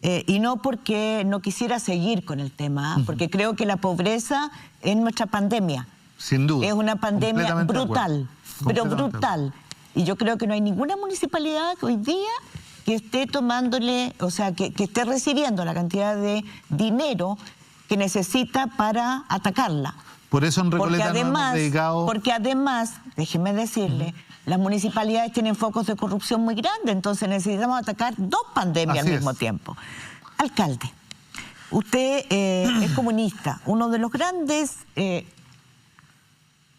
Y no porque no quisiera seguir con el tema, porque creo que la pobreza es nuestra pandemia. Sin duda. Es una pandemia brutal, pero brutal. Y yo creo que no hay ninguna municipalidad que hoy día que esté tomándole, o sea, que esté recibiendo la cantidad de dinero que necesita para atacarla. Por eso en Recoleta nos hemos dedicado... Porque además, déjeme decirle, las municipalidades tienen focos de corrupción muy grandes, entonces necesitamos atacar dos pandemias al mismo tiempo. Alcalde, usted es comunista, uno de los grandes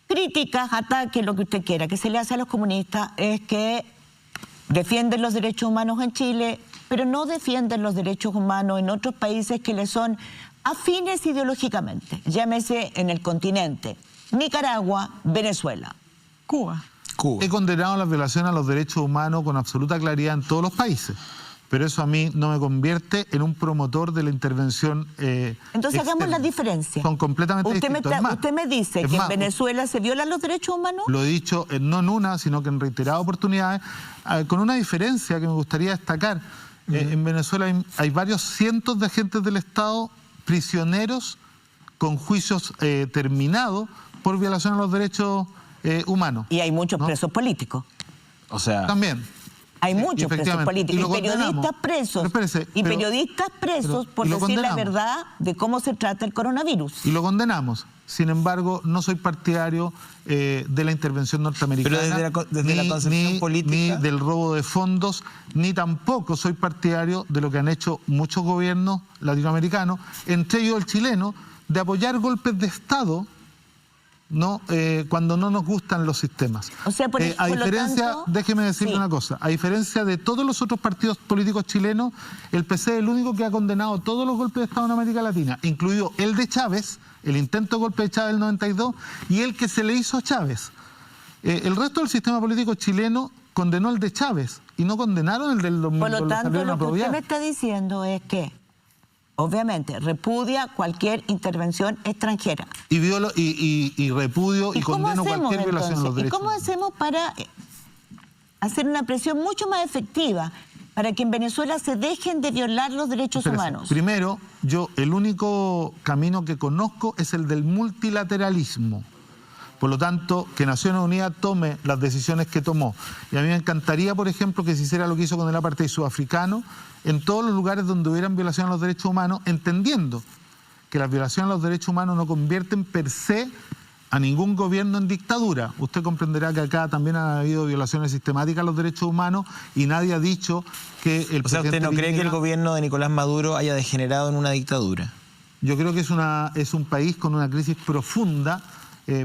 críticas, ataques, lo que usted quiera, que se le hace a los comunistas es que defienden los derechos humanos en Chile, pero no defienden los derechos humanos en otros países que le son afines ideológicamente, llámese en el continente, Nicaragua, Venezuela, Cuba. He condenado las violaciones a los derechos humanos con absoluta claridad en todos los países, pero eso a mí no me convierte en un promotor de la intervención Entonces hagamos la diferencia. Son completamente distintos. Usted me dice que en Venezuela se violan los derechos humanos. Lo he dicho no en una, sino que en reiteradas oportunidades, con una diferencia que me gustaría destacar. En Venezuela hay varios cientos de agentes del Estado prisioneros con juicios terminados por violación a los derechos humanos. Y hay muchos presos políticos. O sea... También. Hay muchos presos políticos y periodistas presos. Periodistas presos por decir la verdad de cómo se trata el coronavirus. Y lo condenamos. Sin embargo, no soy partidario de la intervención norteamericana. Pero desde la concepción política. Ni del robo de fondos, ni tampoco soy partidario de lo que han hecho muchos gobiernos latinoamericanos, entre ellos el chileno, de apoyar golpes de Estado cuando no nos gustan los sistemas. O sea, a diferencia, déjeme decirle una cosa, a diferencia de todos los otros partidos políticos chilenos, el PC es el único que ha condenado todos los golpes de Estado en América Latina, incluido el de Chávez, el intento de golpe de Chávez del 92 y el que se le hizo a Chávez. El resto del sistema político chileno condenó el de Chávez y no condenaron el del 2000. Por lo tanto, lo que usted me está diciendo es que obviamente repudia cualquier intervención extranjera. Y repudio y condeno cualquier violación a los derechos. ¿Y cómo hacemos para hacer una presión mucho más efectiva para que en Venezuela se dejen de violar los derechos humanos? Primero, el único camino que conozco es el del multilateralismo. Por lo tanto, que Naciones Unidas tome las decisiones que tomó. Y a mí me encantaría, por ejemplo, que se hiciera lo que hizo con el apartheid sudafricano en todos los lugares donde hubieran violación a los derechos humanos, entendiendo que las violaciones a los derechos humanos no convierten per se a ningún gobierno en dictadura. Usted comprenderá que acá también ha habido violaciones sistemáticas a los derechos humanos y nadie ha dicho que el... O sea, ¿usted no cree que el gobierno de Nicolás Maduro haya degenerado en una dictadura? Yo creo que es un país con una crisis profunda,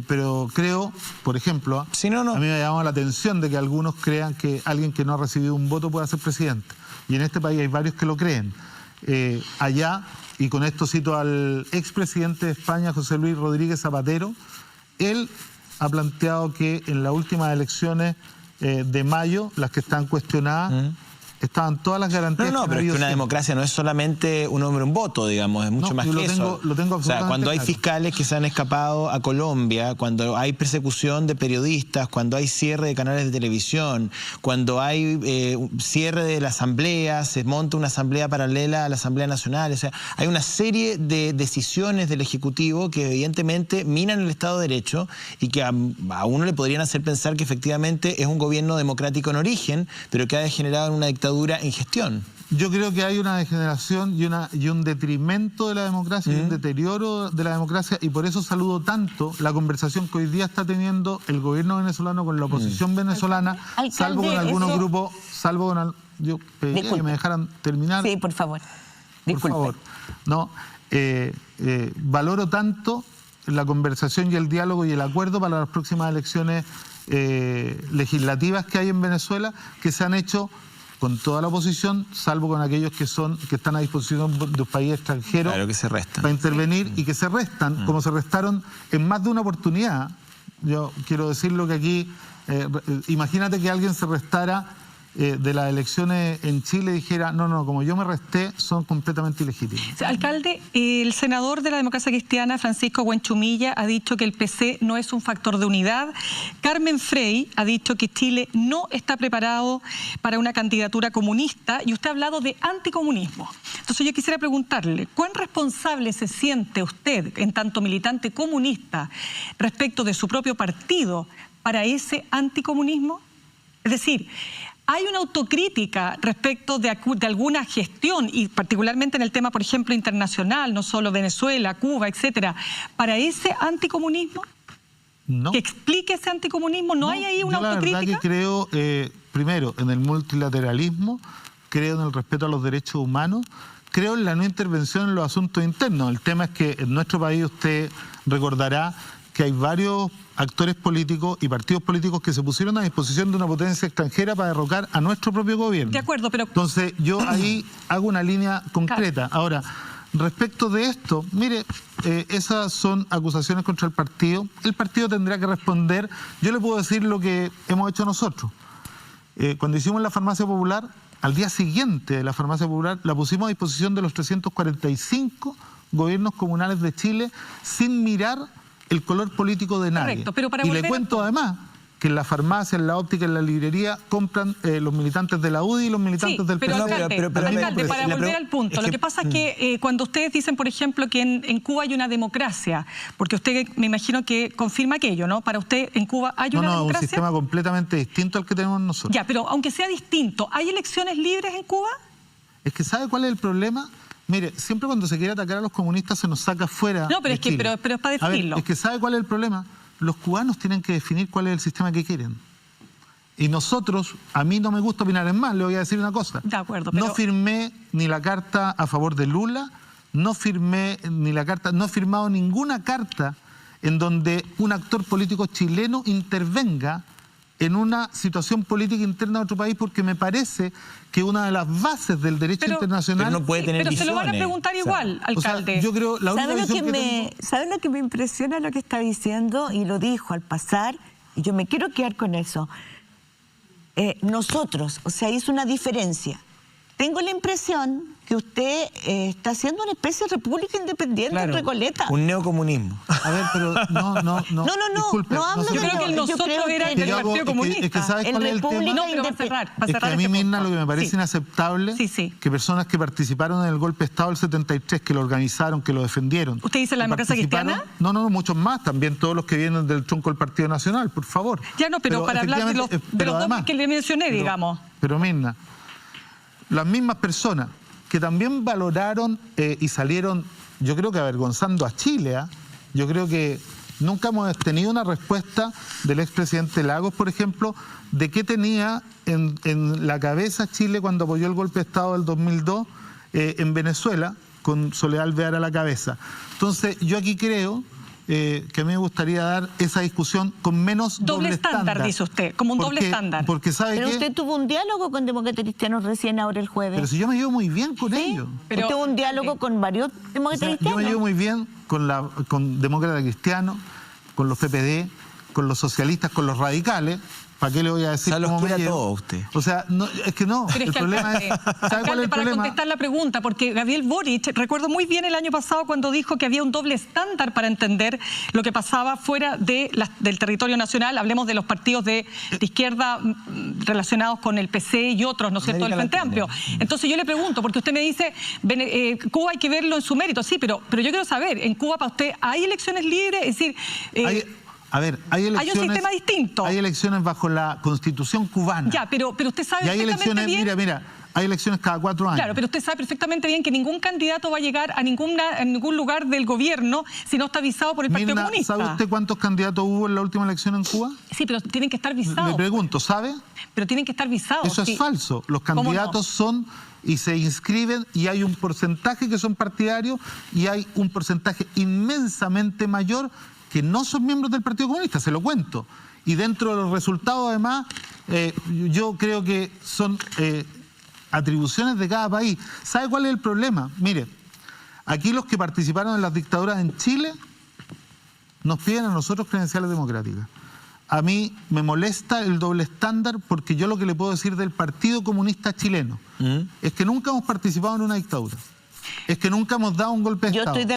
pero creo, por ejemplo, a mí me ha llamado la atención de que algunos crean que alguien que no ha recibido un voto puede ser presidente. Y en este país hay varios que lo creen. Allá, y con esto cito al expresidente de España, José Luis Rodríguez Zapatero, él ha planteado que en las últimas elecciones de mayo, las que están cuestionadas, estaban todas las garantías. Pero es que una democracia no es solamente un hombre, un voto, digamos, es mucho más que eso. Lo tengo absolutamente o sea, cuando hay fiscales que se han escapado a Colombia, cuando hay persecución de periodistas, cuando hay cierre de canales de televisión, cuando hay cierre de la asamblea, se monta una asamblea paralela a la Asamblea Nacional, o sea, hay una serie de decisiones del Ejecutivo que evidentemente minan el Estado de Derecho y que a uno le podrían hacer pensar que efectivamente es un gobierno democrático en origen, pero que ha degenerado en una dictadura en gestión. Yo creo que hay una degeneración y un detrimento de la democracia, y un deterioro de la democracia, y por eso saludo tanto la conversación que hoy día está teniendo el gobierno venezolano con la oposición venezolana, alcalde, salvo con algunos grupos, yo pediría que me dejaran terminar. Sí, por favor. Disculpe. Por favor. Valoro tanto la conversación y el diálogo y el acuerdo para las próximas elecciones legislativas que hay en Venezuela, que se han hecho con toda la oposición, salvo con aquellos que están a disposición de un país extranjero, claro, que se restan, para intervenir, y que se restan, como se restaron en más de una oportunidad. Yo quiero decirlo que aquí, imagínate que alguien se restara de las elecciones en Chile dijera, no, como yo me resté, son completamente ilegítimos. Alcalde, el senador de la Democracia Cristiana, Francisco Buenchumilla, ha dicho que el PC no es un factor de unidad. Carmen Frey ha dicho que Chile no está preparado para una candidatura comunista y usted ha hablado de anticomunismo. Entonces yo quisiera preguntarle, ¿cuán responsable se siente usted, en tanto militante comunista, respecto de su propio partido para ese anticomunismo? Es decir, ¿hay una autocrítica respecto de alguna gestión, y particularmente en el tema, por ejemplo, internacional, no solo Venezuela, Cuba, etcétera, para ese anticomunismo? No. ¿Que explique ese anticomunismo? ¿No hay ahí una autocrítica? La verdad que creo, primero, en el multilateralismo, creo en el respeto a los derechos humanos, creo en la no intervención en los asuntos internos. El tema es que en nuestro país usted recordará que hay varios actores políticos y partidos políticos que se pusieron a disposición de una potencia extranjera para derrocar a nuestro propio gobierno. De acuerdo, pero... Entonces, yo ahí hago una línea concreta. Claro. Ahora, respecto de esto, mire, esas son acusaciones contra el partido. El partido tendrá que responder. Yo le puedo decir lo que hemos hecho nosotros. Cuando hicimos la farmacia popular, al día siguiente de la farmacia popular, la pusimos a disposición de los 345 gobiernos comunales de Chile sin mirar el color político de nadie. Correcto, pero para y le cuento además que en la farmacia, en la óptica, en la librería compran los militantes de la UDI y los militantes del pero, PC. alcalde, para volver al punto, lo que pasa es que cuando ustedes dicen, por ejemplo, que en Cuba hay una democracia, porque usted me imagino que confirma aquello, ¿no? Para usted en Cuba hay una democracia. Un sistema completamente distinto al que tenemos nosotros. Ya, pero aunque sea distinto, ¿hay elecciones libres en Cuba? Es que ¿sabe cuál es el problema? Mire, siempre cuando se quiere atacar a los comunistas se nos saca fuera. No, pero es que Chile. pero es para definirlo. Es que ¿sabe cuál es el problema? Los cubanos tienen que definir cuál es el sistema que quieren. Y nosotros, a mí no me gusta opinar, es más, le voy a decir una cosa. De acuerdo, pero... No firmé ni la carta a favor de Lula, no firmé ni la carta, no he firmado ninguna carta en donde un actor político chileno intervenga en una situación política interna de otro país, porque me parece que una de las bases del derecho internacional... Pero no puede tener pero se lo van a visiones. preguntar igual, alcalde. O sea, yo creo, la única ¿Sabe lo que me impresiona lo que está diciendo? Y lo dijo al pasar, y yo me quiero quedar con eso. Nosotros, o sea, hizo una diferencia. Tengo la impresión que usted está haciendo una especie de república independiente en Recoleta. Un neocomunismo. A ver, pero no. Disculpe, yo creo que el nosotros era el Partido Comunista. Es que ¿sabes cuál es el tema? No, pero va a cerrar. Es que a mí, Mirna, lo que me parece inaceptable, que personas que participaron en el golpe de Estado del 73, que lo organizaron, que lo defendieron... ¿Usted dice la Democracia Cristiana? No, muchos más, también todos los que vienen del tronco del Partido Nacional, por favor. Ya no, pero para hablar de los dos que le mencioné, digamos. Pero Mirna, las mismas personas que también valoraron y salieron, yo creo que avergonzando a Chile, yo creo que nunca hemos tenido una respuesta del expresidente Lagos, por ejemplo, de qué tenía en la cabeza Chile cuando apoyó el golpe de Estado del 2002 en Venezuela, con Soledad Alvear a la cabeza. Entonces, yo aquí creo... que a mí me gustaría dar esa discusión con menos doble estándar, dice usted, como un doble estándar. Porque ¿sabe pero qué? Usted tuvo un diálogo con demócratas cristianos recién ahora el jueves. Pero si yo me llevo muy bien con ellos. Pero tuvo un diálogo con varios demócratas cristianos. Yo me llevo muy bien con demócratas cristianos, con los PPD, con los socialistas, con los radicales. ¿Para qué le voy a decir cómo me llevo? Todo usted. O sea, no, es que no. Pero el problema es... ¿Sabe cuál es el para problema? contestar la pregunta, porque Gabriel Boric, recuerdo muy bien el año pasado cuando dijo que había un doble estándar para entender lo que pasaba fuera del territorio nacional. Hablemos de los partidos de izquierda relacionados con el PC y otros, ¿no es cierto?, del Frente Amplio. Entonces yo le pregunto, porque usted me dice, Cuba hay que verlo en su mérito. Sí, pero yo quiero saber, en Cuba para usted, ¿hay elecciones libres? Es decir... A ver, hay elecciones... Hay un sistema distinto. Hay elecciones bajo la Constitución cubana. Ya, pero usted sabe y hay perfectamente elecciones, bien... Mira, hay elecciones cada 4 años. Claro, pero usted sabe perfectamente bien que ningún candidato va a llegar a ningún lugar del gobierno si no está visado por el Partido Comunista. ¿Sabe usted cuántos candidatos hubo en la última elección en Cuba? Sí, pero tienen que estar visados. Le pregunto, ¿sabe? Pero tienen que estar visados. Eso es falso. Los candidatos son y se inscriben y hay un porcentaje que son partidarios y hay un porcentaje inmensamente mayor que no son miembros del Partido Comunista, se lo cuento. Y dentro de los resultados, además, yo creo que son atribuciones de cada país. ¿Sabe cuál es el problema? Mire, aquí los que participaron en las dictaduras en Chile nos piden a nosotros credenciales democráticas. a mí me molesta el doble estándar, porque yo lo que le puedo decir del Partido Comunista Chileno es que nunca hemos participado en una dictadura, es que nunca hemos dado un golpe de Yo Estado. estoy de